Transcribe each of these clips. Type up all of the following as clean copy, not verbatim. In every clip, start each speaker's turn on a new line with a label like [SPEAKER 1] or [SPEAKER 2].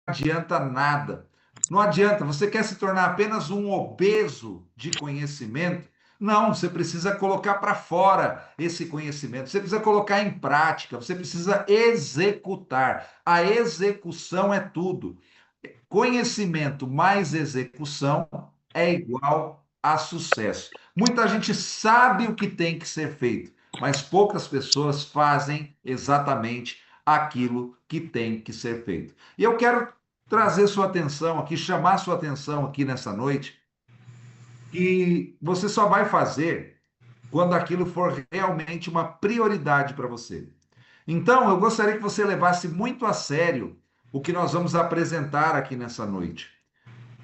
[SPEAKER 1] adianta nada. Não adianta, você quer se tornar apenas um obeso de conhecimento? Não, você precisa colocar para fora esse conhecimento, você precisa colocar em prática, você precisa executar. A execução é tudo. Conhecimento mais execução é igual a sucesso. Muita gente sabe o que tem que ser feito, mas poucas pessoas fazem exatamente aquilo que tem que ser feito. E eu quero trazer sua atenção aqui, chamar sua atenção aqui nessa noite, que você só vai fazer quando aquilo for realmente uma prioridade para você. Então, eu gostaria que você levasse muito a sério o que nós vamos apresentar aqui nessa noite.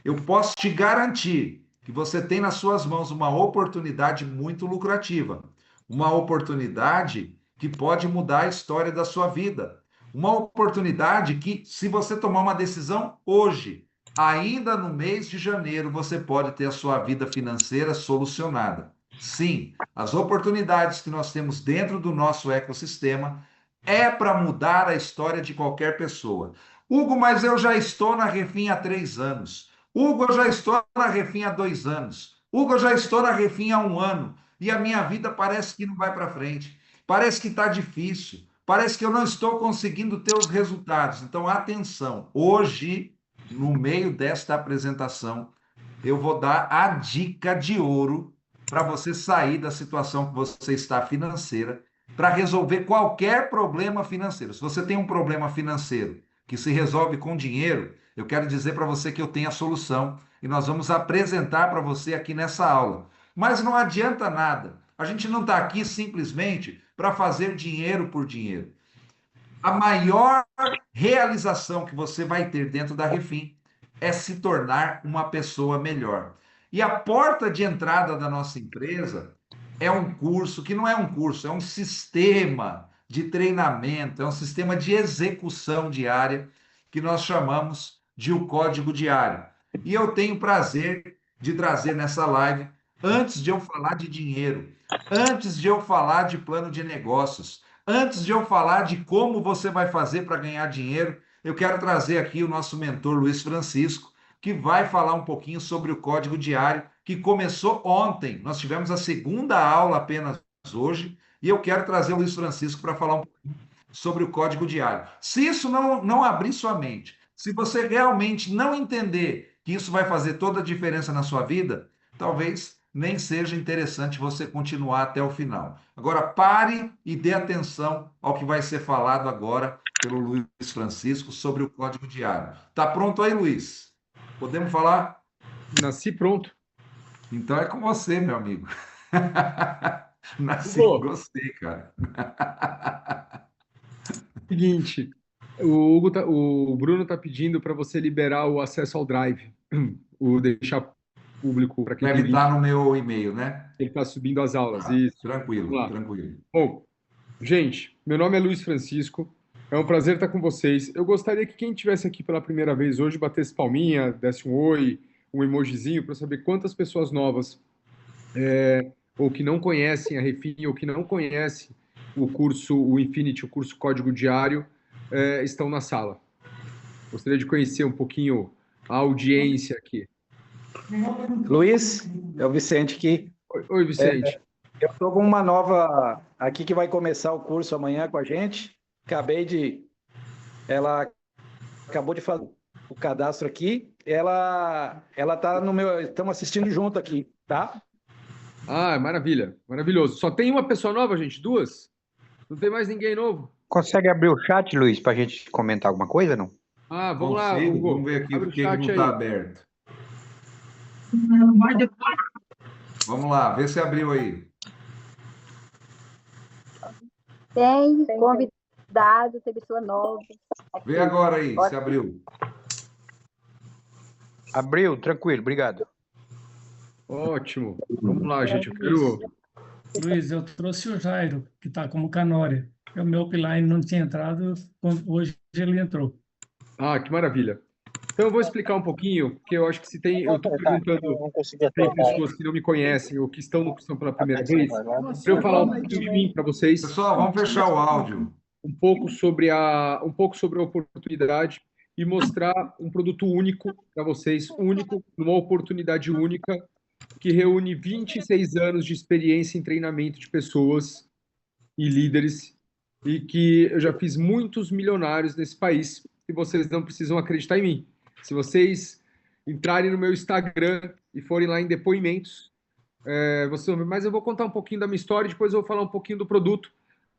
[SPEAKER 1] Eu posso te garantir que você tem nas suas mãos uma oportunidade muito lucrativa, uma oportunidade que pode mudar a história da sua vida, uma oportunidade que, se você tomar uma decisão hoje, ainda no mês de janeiro, você pode ter a sua vida financeira solucionada. Sim, as oportunidades que nós temos dentro do nosso ecossistema é para mudar a história de qualquer pessoa. Hugo, mas eu já estou na Refim há 3 anos. Hugo, eu já estou na Refim há 2 anos. Hugo, eu já estou na Refim há 1 ano. E a minha vida parece que não vai para frente. Parece que está difícil. Parece que eu não estou conseguindo ter os resultados. Então, atenção. Hoje, no meio desta apresentação, eu vou dar a dica de ouro para você sair da situação que você está financeira, para resolver qualquer problema financeiro. Se você tem um problema financeiro que se resolve com dinheiro, eu quero dizer para você que eu tenho a solução e nós vamos apresentar para você aqui nessa aula. Mas não adianta nada. A gente não está aqui simplesmente para fazer dinheiro por dinheiro. A maior realização que você vai ter dentro da Refim é se tornar uma pessoa melhor. E a porta de entrada da nossa empresa é um curso que não é um curso, é um sistema de treinamento, é um sistema de execução diária que nós chamamos de o Código Diário. E eu tenho prazer de trazer nessa live, antes de eu falar de dinheiro, antes de eu falar de plano de negócios, antes de eu falar de como você vai fazer para ganhar dinheiro, eu quero trazer aqui o nosso mentor Luiz Francisco, que vai falar um pouquinho sobre o Código Diário, que começou ontem. Nós tivemos a segunda aula apenas hoje, e eu quero trazer o Luiz Francisco para falar um pouquinho sobre o Código Diário. Se isso não abrir sua mente, se você realmente não entender que isso vai fazer toda a diferença na sua vida, talvez nem seja interessante você continuar até o final. Agora, pare e dê atenção ao que vai ser falado agora pelo Luiz Francisco sobre o Código Diário. Tá pronto aí, Luiz? Podemos falar?
[SPEAKER 2] Nasci pronto.
[SPEAKER 1] Então é com você, meu amigo. Nasci com
[SPEAKER 2] Hugo,
[SPEAKER 1] você, cara.
[SPEAKER 2] seguinte, o Bruno está pedindo para você liberar o acesso ao Drive, o deixar público para aquele
[SPEAKER 1] Deve
[SPEAKER 2] link
[SPEAKER 1] estar no meu e-mail, né?
[SPEAKER 2] que ele está subindo as aulas.
[SPEAKER 1] Ah,
[SPEAKER 2] Isso. Vamos
[SPEAKER 1] tranquilo,
[SPEAKER 2] lá.
[SPEAKER 1] tranquilo.
[SPEAKER 2] Bom, gente, meu nome é Luiz Francisco. É um prazer estar com vocês. Eu gostaria que quem estivesse aqui pela primeira vez hoje batesse palminha, desse um oi, um emojizinho para saber quantas pessoas novas ou que não conhecem a Refin ou que não conhecem o curso, o Infinity, o curso Código Diário, estão na sala. Gostaria de conhecer um pouquinho a audiência aqui.
[SPEAKER 3] Luiz, é o Vicente aqui.
[SPEAKER 2] Oi, Vicente.
[SPEAKER 3] Eu estou com uma nova aqui que vai começar o curso amanhã com a gente. Ela acabou de fazer o cadastro aqui. Ela tá no meu, estamos assistindo junto aqui, tá?
[SPEAKER 2] Ah, maravilha, maravilhoso. Só tem uma pessoa nova, gente? Duas? Não tem mais ninguém novo?
[SPEAKER 4] Consegue abrir o chat, Luiz, para a gente comentar alguma coisa, não?
[SPEAKER 2] Ah, vamos lá,
[SPEAKER 1] Consigo,
[SPEAKER 2] Hugo.
[SPEAKER 1] vamos ver aqui
[SPEAKER 2] Abre
[SPEAKER 1] o
[SPEAKER 2] o
[SPEAKER 1] que
[SPEAKER 2] chat
[SPEAKER 1] não
[SPEAKER 2] aí.
[SPEAKER 1] está aberto. Vamos lá, vê se abriu aí.
[SPEAKER 5] Tem convidado, tem pessoa nova.
[SPEAKER 1] Vê agora aí, se abriu.
[SPEAKER 4] Abriu, tranquilo, obrigado.
[SPEAKER 2] Ótimo. Vamos lá, gente. Eu quero...
[SPEAKER 6] Luiz, eu trouxe o Jairo, que está como canória. O meu upline não tinha entrado, hoje ele entrou.
[SPEAKER 2] Ah, que maravilha. Então, eu vou explicar um pouquinho, porque eu acho que se tem... Eu estou perguntando se tem pessoas que não me conhecem ou que estão no curso pela primeira vez, para eu falar um pouquinho de mim para vocês.
[SPEAKER 1] Pessoal, vamos fechar o áudio.
[SPEAKER 2] Um pouco sobre a oportunidade e mostrar um produto único para vocês, único, numa oportunidade única, que reúne 26 anos de experiência em treinamento de pessoas e líderes, e que eu já fiz muitos milionários nesse país, e vocês não precisam acreditar em mim. Se vocês entrarem no meu Instagram e forem lá em depoimentos, vocês vão ver, mas eu vou contar um pouquinho da minha história, depois eu vou falar um pouquinho do produto,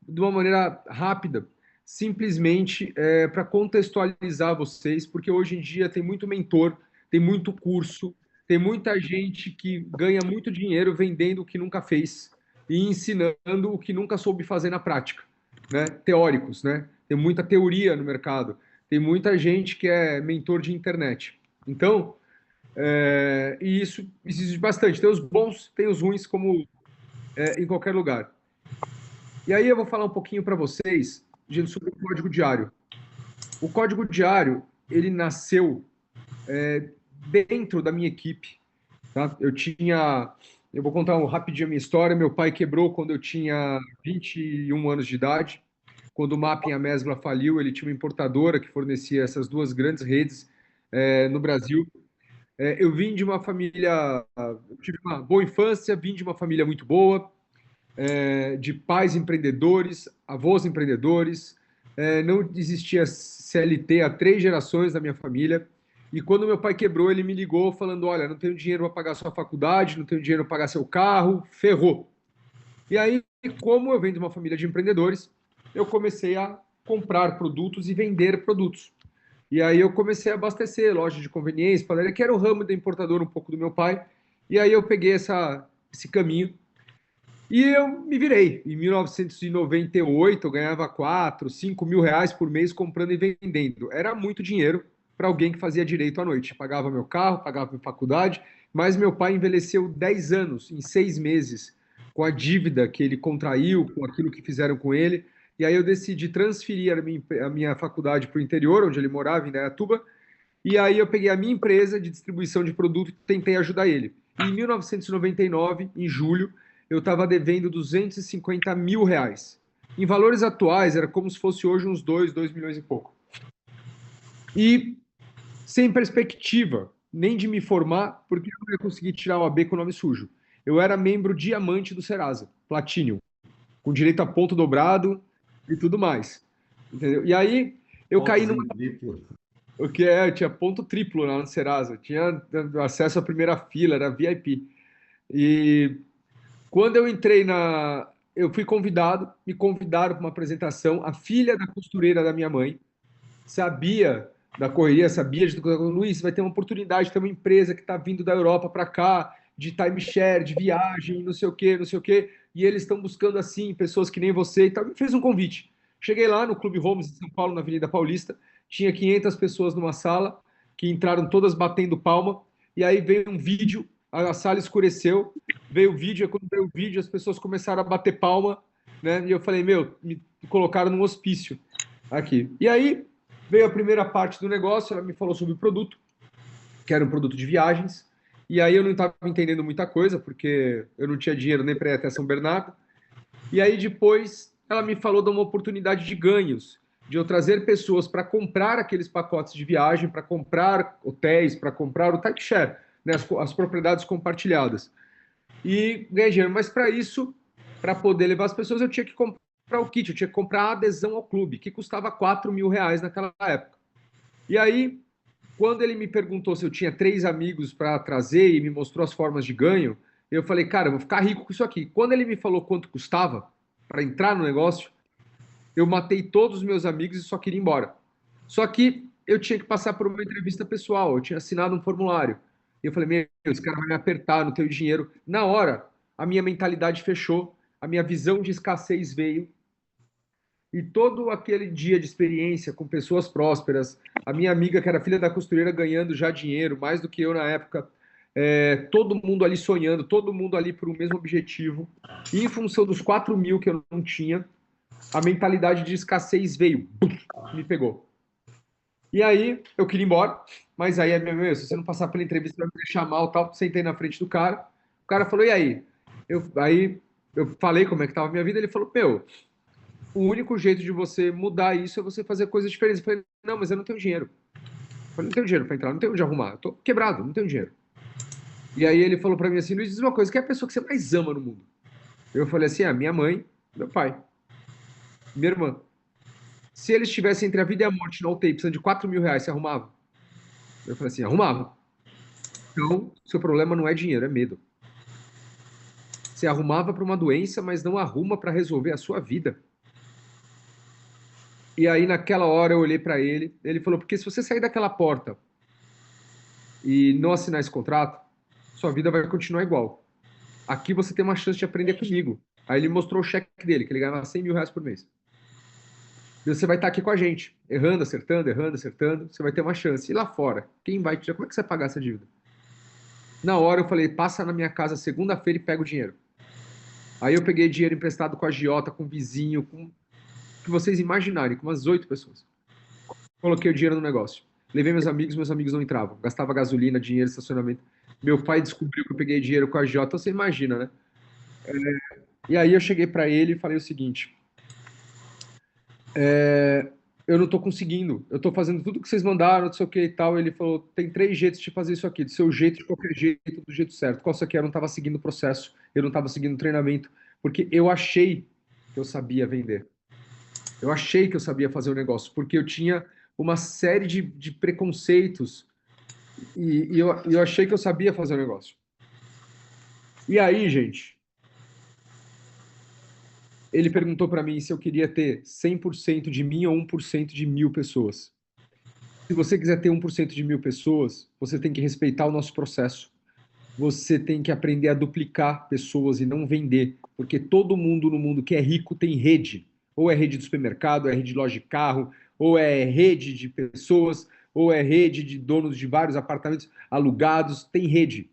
[SPEAKER 2] de uma maneira rápida, simplesmente para contextualizar vocês, porque hoje em dia tem muito mentor, tem muito curso, tem muita gente que ganha muito dinheiro vendendo o que nunca fez e ensinando o que nunca soube fazer na prática, né? Teóricos, né? Tem muita teoria no mercado, tem muita gente que é mentor de internet. Então, e isso existe bastante. Tem os bons, tem os ruins, como em qualquer lugar. E aí eu vou falar um pouquinho para vocês, gente, sobre o código diário. O código diário, ele nasceu dentro da minha equipe. Tá? Eu vou contar rapidinho a minha história. Meu pai quebrou quando eu tinha 21 anos de idade. Quando o Mapping e a Mesbla faliu, ele tinha uma importadora que fornecia essas duas grandes redes no Brasil. Eu vim de uma família, eu tive uma boa infância, vim de uma família muito boa, de pais empreendedores, avós empreendedores. Não existia CLT há 3 gerações da minha família. E quando meu pai quebrou, ele me ligou falando: olha, não tenho dinheiro para pagar sua faculdade, não tenho dinheiro para pagar seu carro, ferrou. E aí, como eu venho de uma família de empreendedores, eu comecei a comprar produtos e vender produtos. E aí eu comecei a abastecer loja de conveniência, padaria, que era o ramo da importadora um pouco do meu pai. E aí eu peguei esse caminho e eu me virei. Em 1998 eu ganhava 4, 5 mil reais por mês comprando e vendendo. Era muito dinheiro para alguém que fazia direito à noite. Pagava meu carro, pagava minha faculdade, mas meu pai envelheceu 10 anos em 6 meses com a dívida que ele contraiu, com aquilo que fizeram com ele. E aí eu decidi transferir a minha faculdade para o interior, onde ele morava, em Indaiatuba, e aí eu peguei a minha empresa de distribuição de produto e tentei ajudar ele. E em 1999, em julho, eu estava devendo 250 mil reais. Em valores atuais, era como se fosse hoje uns 2 milhões e pouco. E sem perspectiva, nem de me formar, porque eu não ia conseguir tirar o AB com o nome sujo. Eu era membro diamante do Serasa, Platinum, com direito a ponto dobrado e tudo mais. Entendeu? E aí eu caí numa... O que eu tinha ponto triplo lá no Serasa, tinha acesso à primeira fila, era VIP. E quando eu entrei eu fui convidado, me convidaram para uma apresentação, a filha da costureira da minha mãe sabia da correria, sabia de tudo. Luiz, vai ter uma oportunidade, tem uma empresa que está vindo da Europa para cá, de timeshare, de viagem, não sei o quê, não sei o quê, e eles estão buscando, assim, pessoas que nem você e tal. Me fez um convite. Cheguei lá no Clube Homes de São Paulo, na Avenida Paulista, tinha 500 pessoas numa sala, que entraram todas batendo palma, e aí veio um vídeo, a sala escureceu, veio o vídeo, e quando veio o vídeo, as pessoas começaram a bater palma, né? E eu falei, me colocaram num hospício aqui. E aí veio a primeira parte do negócio, ela me falou sobre o produto, que era um produto de viagens, e aí eu não estava entendendo muita coisa, porque eu não tinha dinheiro nem para ir até São Bernardo. E aí depois ela me falou de uma oportunidade de ganhos, de eu trazer pessoas para comprar aqueles pacotes de viagem, para comprar hotéis, para comprar o timeshare, né, as propriedades compartilhadas. E ganhei dinheiro, mas para isso, para poder levar as pessoas, eu tinha que comprar o kit, eu tinha que comprar a adesão ao clube, que custava 4 mil reais naquela época. E aí, quando ele me perguntou se eu tinha 3 amigos para trazer e me mostrou as formas de ganho, eu falei, cara, eu vou ficar rico com isso aqui. Quando ele me falou quanto custava para entrar no negócio, eu matei todos os meus amigos e só queria ir embora. Só que eu tinha que passar por uma entrevista pessoal, eu tinha assinado um formulário. E eu falei, meu, esse cara vai me apertar, não tenho dinheiro. Na hora, a minha mentalidade fechou, a minha visão de escassez veio, e todo aquele dia de experiência com pessoas prósperas, a minha amiga, que era filha da costureira, ganhando já dinheiro, mais do que eu na época, todo mundo ali sonhando, todo mundo ali por um mesmo objetivo, e em função dos 4 mil que eu não tinha, a mentalidade de escassez veio, me pegou. E aí, eu queria ir embora, mas aí, se você não passar pela entrevista, vai me deixar mal, tal, sentei na frente do cara, o cara falou, e aí? Aí eu falei como é que estava a minha vida, ele falou, o único jeito de você mudar isso é você fazer coisas diferentes. Eu falei, não, mas eu não tenho dinheiro. falei, não tenho dinheiro para entrar, não tenho onde arrumar, eu tô quebrado, não tenho dinheiro. E aí ele falou para mim assim, Luiz, diz uma coisa, quem é a pessoa que você mais ama no mundo? Eu falei assim, minha mãe, meu pai, minha irmã. Se eles estivessem entre a vida e a morte na UTI, precisando de 4 mil reais, você arrumava? Eu falei assim, arrumava. Então, seu problema não é dinheiro, é medo. Você arrumava para uma doença, mas não arruma para resolver a sua vida. E aí, naquela hora, eu olhei para ele, ele falou, porque se você sair daquela porta e não assinar esse contrato, sua vida vai continuar igual. Aqui você tem uma chance de aprender comigo. Aí ele mostrou o cheque dele, que ele ganhava 100 mil reais por mês. E você vai estar aqui com a gente, errando, acertando, você vai ter uma chance. E lá fora, quem vai te dizer, como é que você vai pagar essa dívida? Na hora eu falei, passa na minha casa segunda-feira e pega o dinheiro. Aí eu peguei dinheiro emprestado com a agiota, com o vizinho, com o que vocês imaginarem, com umas 8 pessoas. Coloquei o dinheiro no negócio. Levei meus amigos não entravam. Gastava gasolina, dinheiro, estacionamento. Meu pai descobriu que eu peguei dinheiro com a agiota, então você imagina, né? E aí eu cheguei para ele e falei o seguinte, eu não tô conseguindo, eu tô fazendo tudo que vocês mandaram, não sei o que e tal. Ele falou, tem 3 jeitos de fazer isso aqui, do seu jeito, de qualquer jeito, do jeito certo. Qual isso aqui? Eu não tava seguindo o processo, eu não tava seguindo o treinamento, porque eu achei que eu sabia vender. Eu achei que eu sabia fazer o negócio, porque eu tinha uma série de preconceitos e eu achei que eu sabia fazer o negócio. E aí, gente, ele perguntou para mim se eu queria ter 100% de mim ou 1% de 1.000 pessoas. Se você quiser ter 1% de 1.000 pessoas, você tem que respeitar o nosso processo. Você tem que aprender a duplicar pessoas e não vender, porque todo mundo no mundo que é rico tem rede. Ou é rede de supermercado, ou é rede de loja de carro, ou é rede de pessoas, ou é rede de donos de vários apartamentos alugados, tem rede.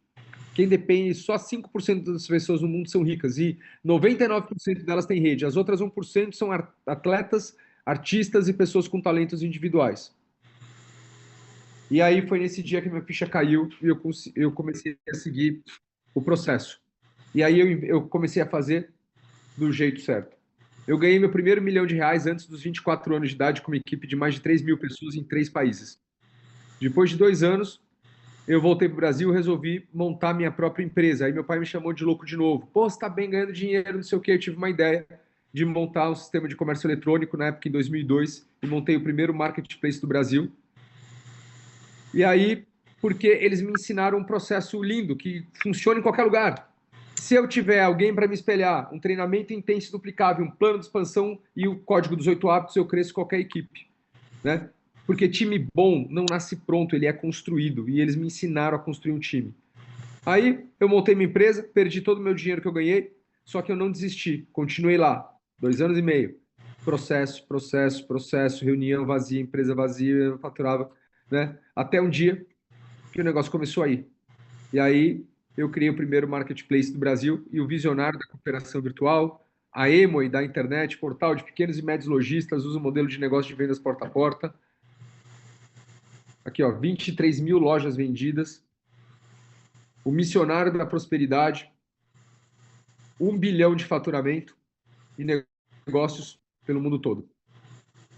[SPEAKER 2] Quem depende, só 5% das pessoas no mundo são ricas e 99% delas têm rede. As outras 1% são atletas, artistas e pessoas com talentos individuais. E aí foi nesse dia que minha ficha caiu e eu comecei a seguir o processo. E aí eu comecei a fazer do jeito certo. Eu ganhei meu primeiro R$1 milhão antes dos 24 anos de idade com uma equipe de mais de 3.000 pessoas em 3 países. Depois de 2 anos, eu voltei para o Brasil e resolvi montar minha própria empresa. Aí meu pai me chamou de louco de novo. Pô, você está bem ganhando dinheiro, não sei o quê. Eu tive uma ideia de montar um sistema de comércio eletrônico na época, em 2002, e montei o primeiro marketplace do Brasil. E aí, porque eles me ensinaram um processo lindo, que funciona em qualquer lugar. Se eu tiver alguém para me espelhar, um treinamento intenso e duplicável, um plano de expansão e o código dos 8 hábitos, eu cresço qualquer equipe, né? Porque time bom não nasce pronto, ele é construído. E eles me ensinaram a construir um time. Aí eu montei minha empresa, perdi todo o meu dinheiro que eu ganhei, só que eu não desisti. Continuei lá, 2 anos e meio. Processo, reunião vazia, empresa vazia, eu faturava, né? Até um dia que o negócio começou a ir. E aí eu criei o primeiro marketplace do Brasil e o visionário da cooperação virtual, a Emoi da internet, portal de pequenos e médios lojistas, usa o modelo de negócio de vendas porta a porta. Aqui, ó, 23 mil lojas vendidas. O missionário da prosperidade, 1 bilhão de faturamento e negócios pelo mundo todo.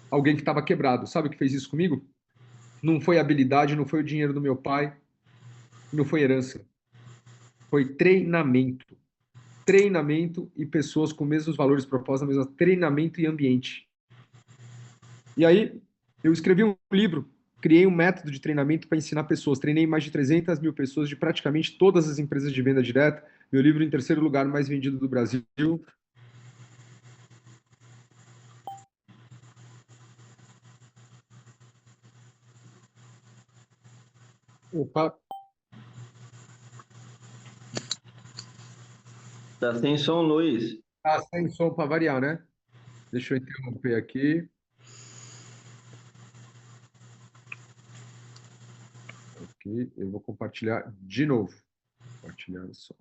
[SPEAKER 2] Alguém que estava quebrado. Sabe o que fez isso comigo? Não foi habilidade, não foi o dinheiro do meu pai, não foi herança. Foi treinamento. Treinamento e pessoas com os mesmos valores propostos, mesmo treinamento e ambiente. E aí, eu escrevi um livro, criei um método de treinamento para ensinar pessoas. Treinei mais de 300 mil pessoas de praticamente todas as empresas de venda direta. Meu livro em 3º lugar mais vendido do Brasil. Opa,
[SPEAKER 7] Tá sem som, Luiz.
[SPEAKER 2] tá sem som para variar, né? Deixa eu interromper aqui. Aqui, eu vou compartilhar de novo. Compartilhar o som.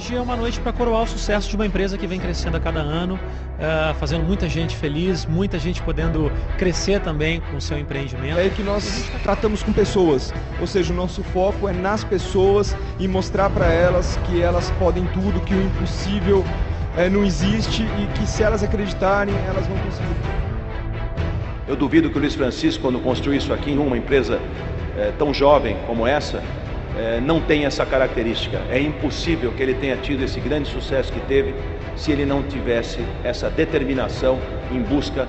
[SPEAKER 8] noite é uma noite para coroar o sucesso de uma empresa que vem crescendo a cada ano, fazendo muita gente feliz, muita gente podendo crescer também com o seu empreendimento.
[SPEAKER 9] É que nós tratamos com pessoas, ou seja, o nosso foco é nas pessoas e mostrar para elas que elas podem tudo, que o impossível não existe e que se elas acreditarem, elas vão conseguir.
[SPEAKER 10] Eu duvido que o Luiz Francisco, quando construiu isso aqui em uma empresa tão jovem como essa, não tem essa característica. É impossível que ele tenha tido esse grande sucesso que teve se ele não tivesse essa determinação em busca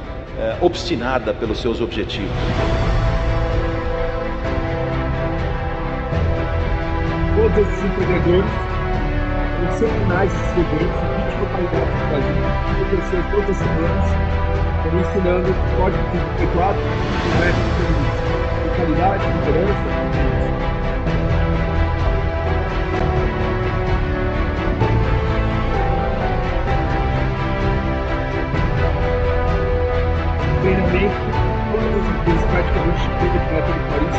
[SPEAKER 10] obstinada pelos seus objetivos.
[SPEAKER 2] Todos esses empreendedores têm que ser finais esses eventos em 20 localidades do Brasil, acontecer todas as semanas, ensinando código 34, o método de qualidade, liderança. Treinamento, todas as empresas praticamente chegam de método de Paris,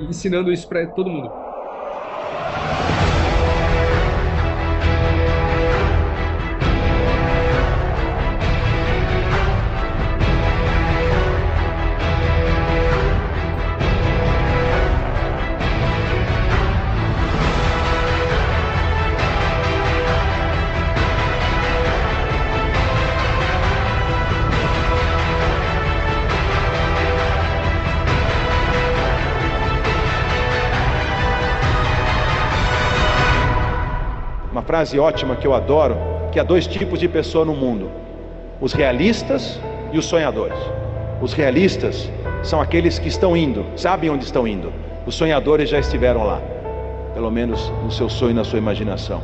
[SPEAKER 2] e ensinando isso para todo mundo.
[SPEAKER 10] Uma frase ótima que eu adoro, que há dois tipos de pessoa no mundo: os realistas e os sonhadores. Os realistas são aqueles que estão indo, sabem onde estão indo. Os sonhadores já estiveram lá, pelo menos no seu sonho e na sua imaginação.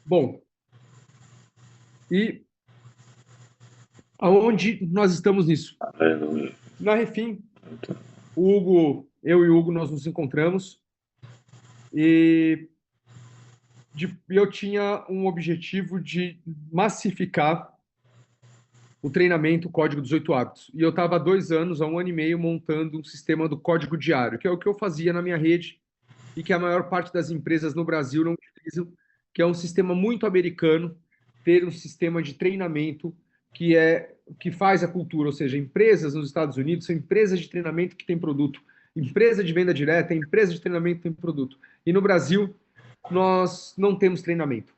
[SPEAKER 2] Bom, e aonde nós estamos nisso? Na Refim, eu e o Hugo, nós nos encontramos e eu tinha um objetivo de massificar o treinamento Código dos 8 Hábitos. E eu estava há 2 anos, há 1 ano e meio, montando um sistema do código diário, que é o que eu fazia na minha rede e que a maior parte das empresas no Brasil não utilizam, que é um sistema muito americano, ter um sistema de treinamento que faz a cultura, ou seja, empresas nos Estados Unidos são empresas de treinamento que têm produto, empresa de venda direta, empresa de treinamento que tem produto. E no Brasil, nós não temos treinamento.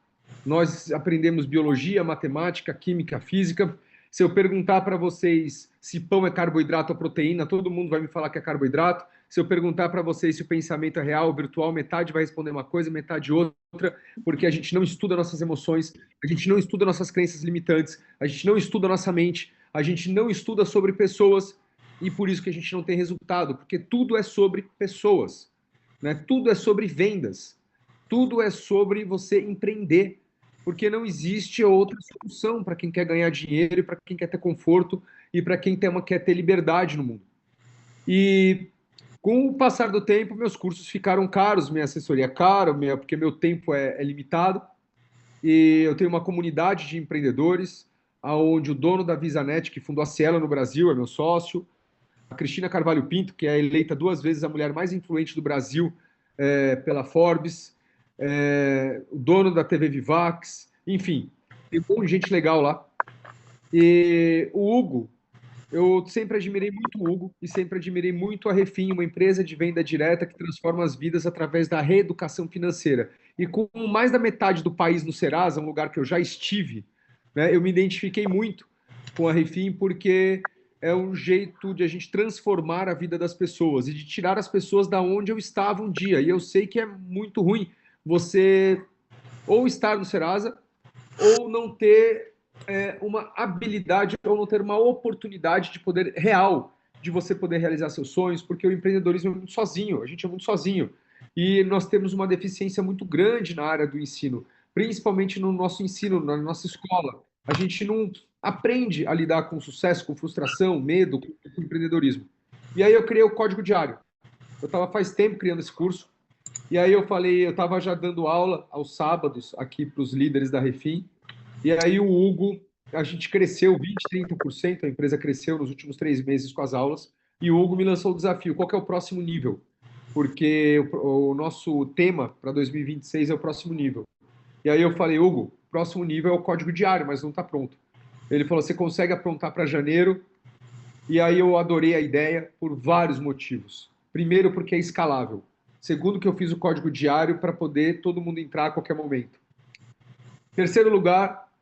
[SPEAKER 2] Nós aprendemos biologia, matemática, química, física. Se eu perguntar para vocês se pão é carboidrato ou proteína, todo mundo vai me falar que é carboidrato. Se eu perguntar para vocês se o pensamento é real ou virtual, metade vai responder uma coisa, metade outra, porque a gente não estuda nossas emoções, a gente não estuda nossas crenças limitantes, a gente não estuda nossa mente, a gente não estuda sobre pessoas e por isso que a gente não tem resultado, porque tudo é sobre pessoas, né? Tudo é sobre vendas, tudo é sobre você empreender, porque não existe outra solução para quem quer ganhar dinheiro e para quem quer ter conforto e para quem quer ter liberdade no mundo. E com o passar do tempo, meus cursos ficaram caros, minha assessoria é cara, porque meu tempo é limitado. E eu tenho uma comunidade de empreendedores, onde o dono da VisaNet, que fundou a Cielo no Brasil, é meu sócio. A Cristina Carvalho Pinto, que é eleita 2 vezes a mulher mais influente do Brasil pela Forbes. O dono da TV Vivax. Enfim, tem um monte de gente legal lá. E o Hugo, eu sempre admirei muito o Hugo e sempre admirei muito a Refim, uma empresa de venda direta que transforma as vidas através da reeducação financeira. E com mais da metade do país no Serasa, um lugar que eu já estive, né, eu me identifiquei muito com a Refim porque é um jeito de a gente transformar a vida das pessoas e de tirar as pessoas da onde eu estava um dia. E eu sei que é muito ruim você ou estar no Serasa ou não ter uma habilidade ou não ter uma oportunidade de poder real, de você poder realizar seus sonhos, porque o empreendedorismo é muito sozinho, a gente é muito sozinho. E nós temos uma deficiência muito grande na área do ensino, principalmente no nosso ensino, na nossa escola. A gente não aprende a lidar com sucesso, com frustração, medo, com empreendedorismo. E aí eu criei o Código Diário. Eu estava faz tempo criando esse curso, e aí eu estava já dando aula aos sábados aqui para os líderes da Refim, E aí o Hugo, a gente cresceu 20%, 30%, a empresa cresceu nos últimos 3 meses com as aulas, e o Hugo me lançou o desafio, qual que é o próximo nível? Porque o nosso tema para 2026 é o próximo nível. E aí eu falei, Hugo, o próximo nível é o código diário, mas não está pronto. Ele falou, você consegue aprontar para janeiro? E aí eu adorei a ideia por vários motivos. Primeiro, porque é escalável. Segundo, que eu fiz o código diário para poder todo mundo entrar a qualquer momento. Terceiro lugar,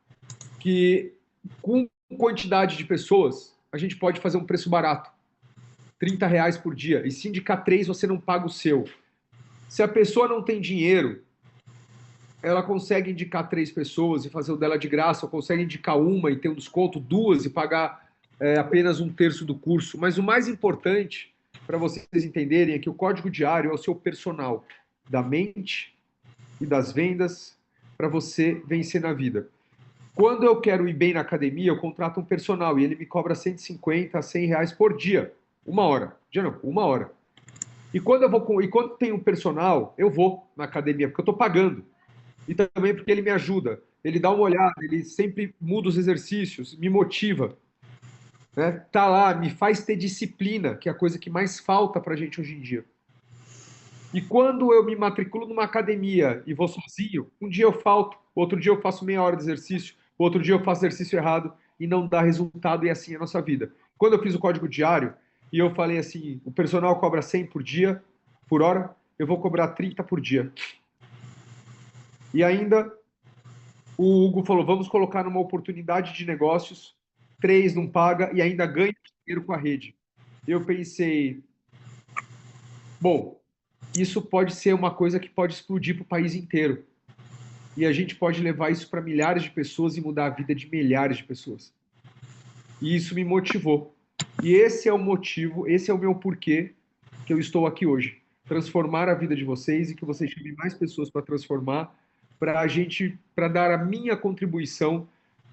[SPEAKER 2] que com quantidade de pessoas, a gente pode fazer um preço barato. R$30 por dia. E se indicar 3, você não paga o seu. Se a pessoa não tem dinheiro, ela consegue indicar 3 pessoas e fazer o dela de graça, ou consegue indicar uma e ter um desconto, 2 e pagar apenas 1/3 do curso. Mas o mais importante, para vocês entenderem, é que o código diário é o seu personal da mente e das vendas para você vencer na vida. Quando eu quero ir bem na academia, eu contrato um personal e ele me cobra 150 a R$100 por dia. 1 hora. Dia não, 1 hora. E quando tem um personal, eu vou na academia, porque eu estou pagando. E também porque ele me ajuda. Ele dá uma olhada, ele sempre muda os exercícios, me motiva. Né? Tá lá, me faz ter disciplina, que é a coisa que mais falta pra gente hoje em dia. E quando eu me matriculo numa academia e vou sozinho, um dia eu falto, outro dia eu faço meia hora de exercício, outro dia eu faço exercício errado e não dá resultado, e assim é a nossa vida. Quando eu fiz o código diário e eu falei assim, o personal cobra 100 por hora, eu vou cobrar 30 por dia. E ainda o Hugo falou, vamos colocar numa oportunidade de negócios, 3 não paga e ainda ganha dinheiro com a rede. Eu pensei, bom, isso pode ser uma coisa que pode explodir para o país inteiro. E a gente pode levar isso para milhares de pessoas e mudar a vida de milhares de pessoas. E isso me motivou. E esse é o motivo, esse é o meu porquê que eu estou aqui hoje. Transformar a vida de vocês e que vocês chamem mais pessoas para transformar, para dar a minha contribuição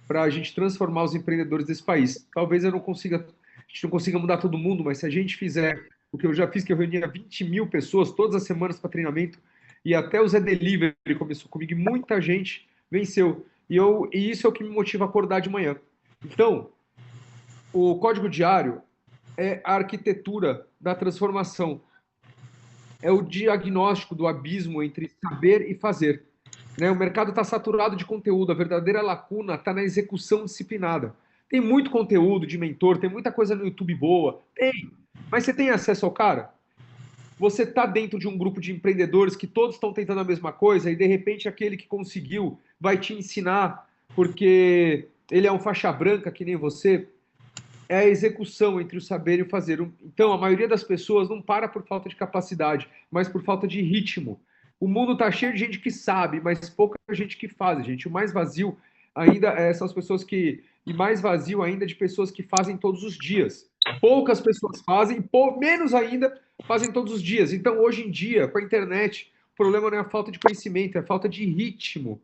[SPEAKER 2] para a gente transformar os empreendedores desse país. Talvez a gente não consiga mudar todo mundo, mas se a gente fizer o que eu já fiz, que eu reunia 20 mil pessoas todas as semanas para treinamento, e até o Zé Delivery começou comigo, e muita gente venceu. E isso é o que me motiva a acordar de manhã. Então, o código diário é a arquitetura da transformação. É o diagnóstico do abismo entre saber e fazer. O mercado está saturado de conteúdo, a verdadeira lacuna está na execução disciplinada. Tem muito conteúdo de mentor, tem muita coisa no YouTube boa, tem. Mas você tem acesso ao cara? Você está dentro de um grupo de empreendedores que todos estão tentando a mesma coisa e de repente aquele que conseguiu vai te ensinar porque ele é um faixa branca que nem você? É a execução entre o saber e o fazer. Então, a maioria das pessoas não para por falta de capacidade, mas por falta de ritmo. O mundo está cheio de gente que sabe, mas pouca gente que faz, gente. O mais vazio ainda são as pessoas que... E mais vazio ainda de pessoas que fazem todos os dias. Poucas pessoas fazem, menos ainda fazem todos os dias. Então, hoje em dia, com a internet, o problema não é a falta de conhecimento, é a falta de ritmo.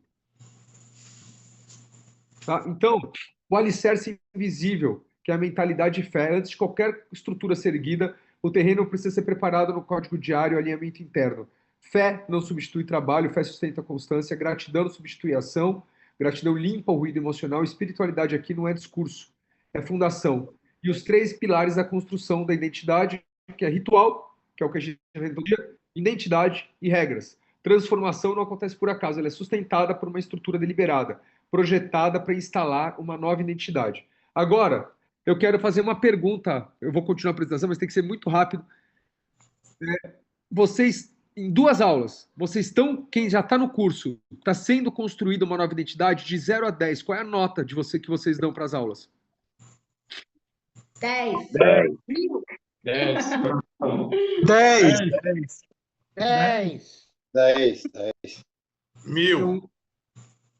[SPEAKER 2] Tá? Então, o alicerce invisível, que é a mentalidade de fé. Antes de qualquer estrutura ser erguida, o terreno precisa ser preparado no código diário, alinhamento interno. Fé não substitui trabalho, fé sustenta a constância, gratidão não substitui ação, gratidão limpa o ruído emocional, espiritualidade aqui não é discurso, é fundação. E os 3 pilares da construção da identidade, que é ritual, que é o que a gente vê todo dia, identidade e regras. Transformação não acontece por acaso, ela é sustentada por uma estrutura deliberada, projetada para instalar uma nova identidade. Agora, eu quero fazer uma pergunta, eu vou continuar a apresentação, mas tem que ser muito rápido. Vocês, em 2 aulas, vocês estão, quem já está no curso, está sendo construída uma nova identidade de 0 a 10, qual é a nota que vocês dão para as aulas?
[SPEAKER 11] 10.
[SPEAKER 2] 10.
[SPEAKER 11] 10.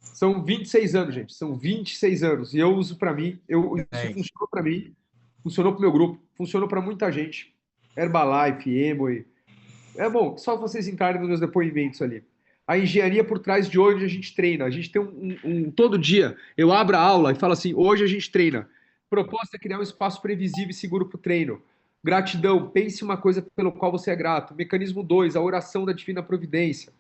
[SPEAKER 2] São 26 anos, gente. São 26 anos. E eu uso para mim, isso funcionou para mim, funcionou para o meu grupo, funcionou para muita gente. Herbalife, Emoy. É bom, só vocês entrarem nos meus depoimentos ali. A engenharia por trás de onde a gente treina. A gente tem todo dia, eu abro a aula e falo assim, hoje a gente treina. Proposta é criar um espaço previsível e seguro para o treino. Gratidão, pense uma coisa pelo qual você é grato. Mecanismo 2, a oração da divina providência.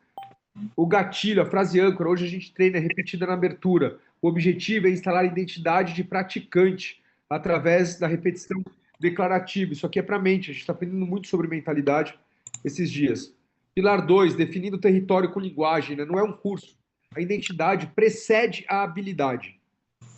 [SPEAKER 2] O gatilho, a frase âncora, hoje a gente treina, é repetida na abertura. O objetivo é instalar a identidade de praticante através da repetição declarativa. Isso aqui é para a mente, a gente está aprendendo muito sobre mentalidade esses dias. Pilar 2, definindo o território com linguagem, né? Não é um curso. A identidade precede a habilidade.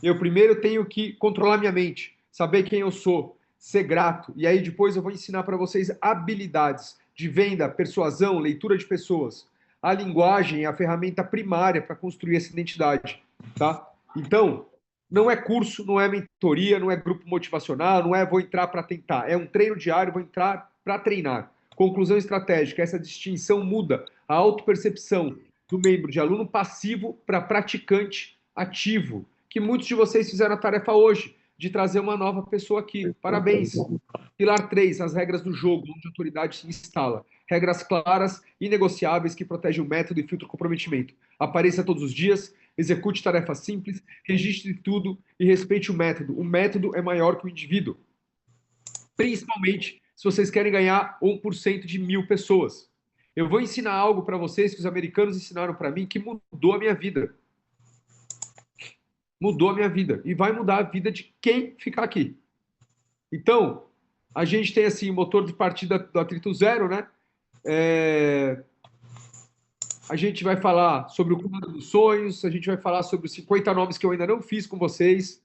[SPEAKER 2] Eu primeiro tenho que controlar minha mente, saber quem eu sou, ser grato, e aí depois eu vou ensinar para vocês habilidades de venda, persuasão, leitura de pessoas. A linguagem é a ferramenta primária para construir essa identidade, tá? Então, não é curso, não é mentoria, não é grupo motivacional, não é vou entrar para tentar. É um treino diário, vou entrar para treinar. Conclusão estratégica, essa distinção muda a autopercepção do membro de aluno passivo para praticante ativo, que muitos de vocês fizeram a tarefa hoje, de trazer uma nova pessoa aqui. Parabéns. Pilar 3, as regras do jogo, onde a autoridade se instala. Regras claras, inegociáveis, que protegem o método e filtram o comprometimento. Apareça todos os dias, execute tarefas simples, registre tudo e respeite o método. O método é maior que o indivíduo. Principalmente se vocês querem ganhar 1% de 1.000 pessoas. Eu vou ensinar algo para vocês que os americanos ensinaram para mim que mudou a minha vida. Mudou a minha vida. E vai mudar a vida de quem ficar aqui. Então, a gente tem assim o motor de partida do atrito zero, né? A gente vai falar sobre o quadro dos sonhos, a gente vai falar sobre os 50 nomes que eu ainda não fiz com vocês.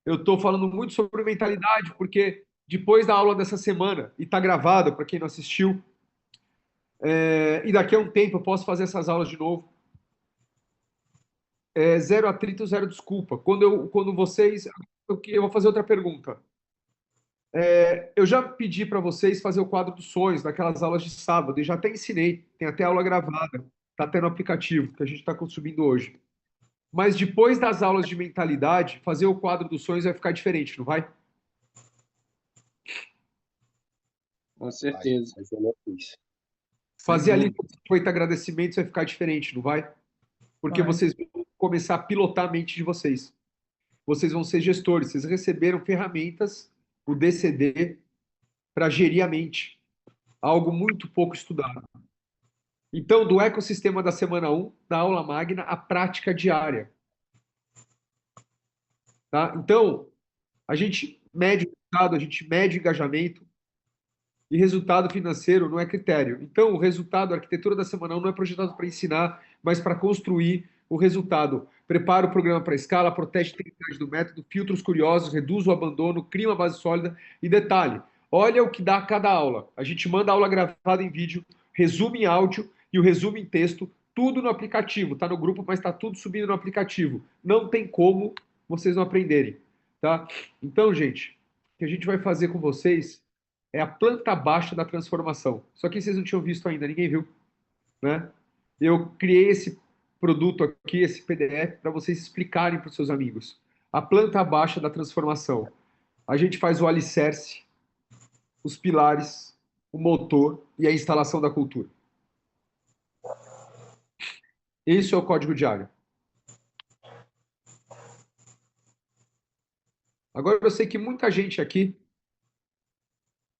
[SPEAKER 2] Eu estou falando muito sobre mentalidade, porque depois da aula dessa semana, e está gravada para quem não assistiu, e daqui a um tempo eu posso fazer essas aulas de novo. Zero atrito, zero desculpa. Quando vocês... Eu vou fazer outra pergunta. Eu já pedi para vocês fazer o quadro dos sonhos, daquelas aulas de sábado, e já até ensinei, tem até aula gravada, está até no aplicativo, que a gente está consumindo hoje. Mas depois das aulas de mentalidade, fazer o quadro dos sonhos vai ficar diferente, não vai?
[SPEAKER 7] Com certeza.
[SPEAKER 2] Fazer ali 50 agradecimentos vai ficar diferente, não vai? Porque vocês vão começar a pilotar a mente de vocês. Vocês vão ser gestores. Vocês receberam ferramentas, o DCD, para gerir a mente. Algo muito pouco estudado. Então, do ecossistema da semana 1, da aula magna, a prática diária. Tá? Então, a gente mede o resultado, a gente mede o engajamento, e resultado financeiro não é critério. Então, o resultado, a arquitetura da semana 1 não é projetado para ensinar, mas para construir o resultado. Prepara o programa para escala, protege a integridade do método, filtra os curiosos, reduz o abandono, cria uma base sólida. E detalhe, olha o que dá cada aula. A gente manda a aula gravada em vídeo, resumo em áudio e o resumo em texto, tudo no aplicativo. Está no grupo, mas está tudo subindo no aplicativo. Não tem como vocês não aprenderem. Tá? Então, gente, o que a gente vai fazer com vocês é a planta baixa da transformação. Só que vocês não tinham visto ainda, ninguém viu. Né? Eu criei esse produto aqui, esse PDF, para vocês explicarem para os seus amigos. A planta baixa da transformação. A gente faz o alicerce, os pilares, o motor e a instalação da cultura. Esse é o código diário. Agora eu sei que muita gente aqui,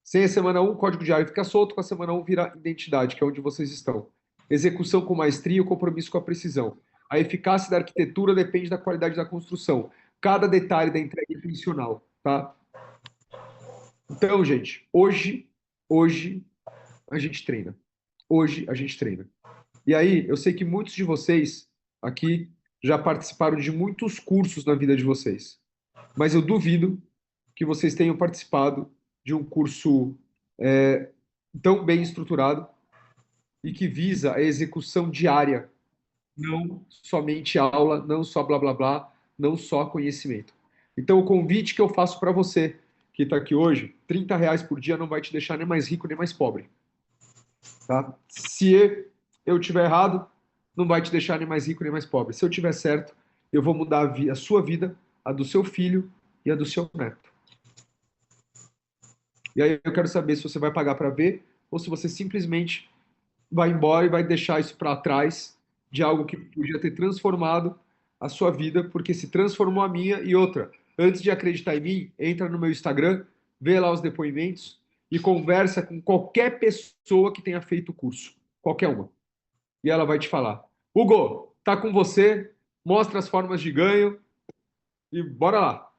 [SPEAKER 2] sem a semana 1, o código diário fica solto, com a semana 1 vira identidade, que é onde vocês estão. Execução com maestria, o compromisso com a precisão. A eficácia da arquitetura depende da qualidade da construção. Cada detalhe da entrega é intencional, tá? Então, gente, hoje a gente treina. Hoje a gente treina. E aí, eu sei que muitos de vocês aqui já participaram de muitos cursos na vida de vocês. Mas eu duvido que vocês tenham participado de um curso tão bem estruturado e que visa a execução diária, não somente aula, não só blá blá blá, não só conhecimento. Então o convite que eu faço para você que está aqui hoje, R$30 por dia não vai te deixar nem mais rico nem mais pobre. Tá? Se eu tiver errado, não vai te deixar nem mais rico nem mais pobre. Se eu tiver certo, eu vou mudar a sua vida, a do seu filho e a do seu neto. E aí eu quero saber se você vai pagar para ver ou se você simplesmente vai embora e vai deixar isso para trás de algo que podia ter transformado a sua vida, porque se transformou a minha. E outra, antes de acreditar em mim, entra no meu Instagram, vê lá os depoimentos e conversa com qualquer pessoa que tenha feito o curso, qualquer uma. E ela vai te falar, Hugo, tá com você, mostra as formas de ganho E bora lá.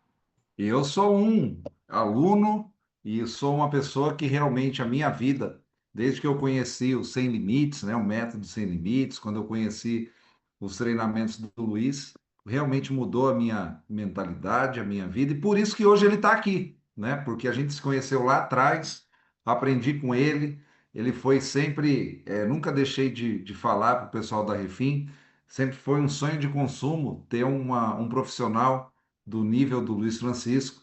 [SPEAKER 1] Eu sou um aluno e sou uma pessoa que realmente a minha vida, desde que eu conheci o Sem Limites, né, o método Sem Limites, quando eu conheci os treinamentos do Luiz, realmente mudou a minha mentalidade, a minha vida, e por isso que hoje ele está aqui, né? Porque a gente se conheceu lá atrás, aprendi com ele, ele foi sempre, nunca deixei de falar para o pessoal da Refim, sempre foi um sonho de consumo ter um profissional do nível do Luiz Francisco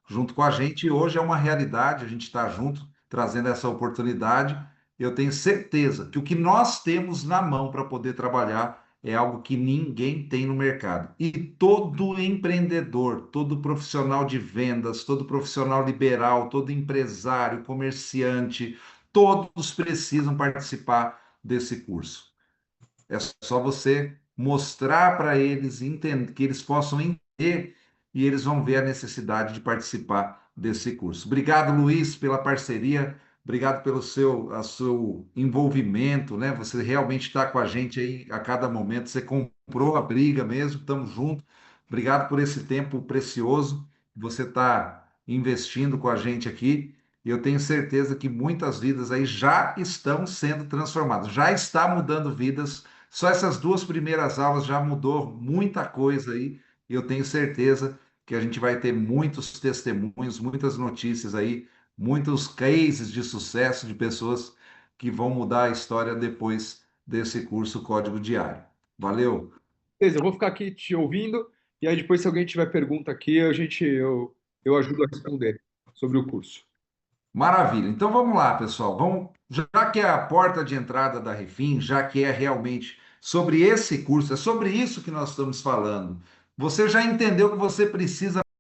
[SPEAKER 1] junto com a gente, e hoje é uma realidade, a gente está junto, trazendo essa oportunidade. Eu tenho certeza que o que nós temos na mão para poder trabalhar é algo que ninguém tem no mercado. E todo empreendedor, todo profissional de vendas, todo profissional liberal, todo empresário, comerciante, todos precisam participar desse curso. É só você mostrar para eles, entender, que eles possam entender e eles vão ver a necessidade de participar desse curso. Obrigado, Luiz, pela parceria, obrigado pelo seu envolvimento, né? Você realmente está com a gente aí a cada momento, você comprou a briga mesmo, estamos juntos. Obrigado por esse tempo precioso que você está investindo com a gente aqui. E eu tenho certeza que muitas vidas aí já estão sendo transformadas, já está mudando vidas. Só essas 2 primeiras aulas já mudou muita coisa aí, e eu tenho certeza que a gente vai ter muitos testemunhos, muitas notícias aí, muitos cases de sucesso de pessoas que vão mudar a história depois desse curso Código Diário. Valeu!
[SPEAKER 2] Beleza, eu vou ficar aqui te ouvindo, e aí depois, se alguém tiver pergunta aqui, eu ajudo a responder sobre o curso.
[SPEAKER 1] Maravilha. Então vamos lá, pessoal. Vamos, já que é a porta de entrada da Refin, já que é realmente sobre esse curso, é sobre isso que nós estamos falando. Você já entendeu que você precisa